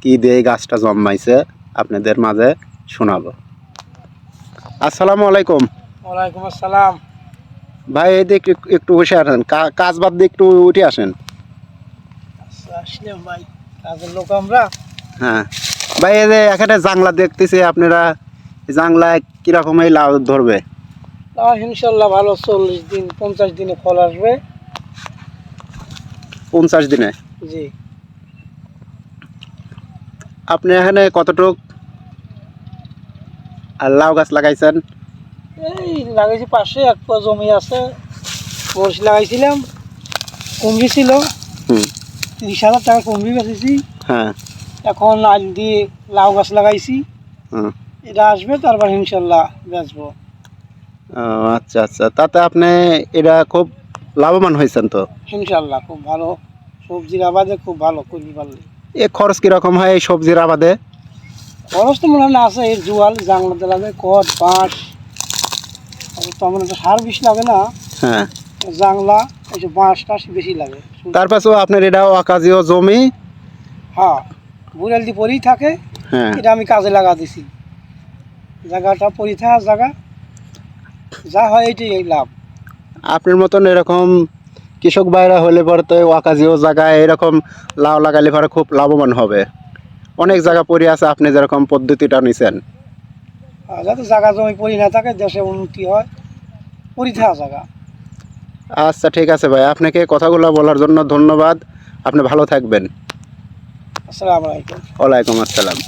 কি দিয়ে এই গাছটা জন্মাইছে আপনাদের মাঝে শোনাবো। আসসালামু আলাইকুম। ওয়ালাইকুম আসসালাম। ভাই এই দিকে একটু বসে আসেন, কাজ বাদ দিয়ে একটু উঠে আসেন। আসলাম ভাই, কাজের লোক আমরা। হ্যাঁ ভাই, এই যে এখানে জাংলা দেখতেছি আপনারা, জাংলায় কিরকম এই লাউ ধরবে? ইনশাল্লাহ ভালো, 40 দিন 50 দিনে ফল আসবে। 50 দিনে? জি। আপনি এখানে কতটুক আর লাউ গাছ লাগাইছেন? এই লাগাইছি, পাশে এক পা জমি আছে, মরিচ লাগাইছিলাম, কুমড়ি ছিল। 30,000 টাকা কুমড়ি বেচেছি। হ্যাঁ। এখন আল দিয়ে লাউ গাছ লাগাইছি। এটা আসবে, তারপর ইনশাল্লাহ বেচবো। আচ্ছা আচ্ছা, তাতে আপনি এটা খুব লাভবান হয়েছেন তো? ইনশাল্লাহ খুব ভালো, সবজির আবাদে খুব ভালো করবি পারলে। এ খরচ কিরকম হয় এই সবজির আবাদে? খরচ তো মনে হয় না আছে, এর জোয়াল জাংলাতে লাগে, কট বাঁশ, তেমন একটা সার বিষ লাগে না। হ্যাঁ। জাংলা এইসব বাঁশ টাশ বেশি লাগে। তারপরেও আপনার এটা অকাজীয় জমি। হ্যাঁ, বুড়াল দিয়ে পরেই থাকে। হ্যাঁ। এটা আমি কাজে লাগা দিছি, জায়গাটা পরি থাকা জায়গা, যা হয় এইটাই লাভ। আপনার মতন এরকম কৃষক ভাইরা হলে পরে তো অকাজীয় জায়গায় এরকম লাউ লাগালে পরে খুব লাভবান হবে। অনেক জায়গা পড়ে আছে, আপনি যেরকম পদ্ধতিটা নিছেন। যাতে জায়গা জমি পরি না থাকে, দেশে উন্নতি হয়, পরি থাকা জায়গা। আচ্ছা ঠিক আছে ভাই, আপনাকে কথাগুলো বলার জন্য ধন্যবাদ। আপনি ভালো থাকবেন। আসসালামু আলাইকুম। ওয়ালাইকুম আসসালাম।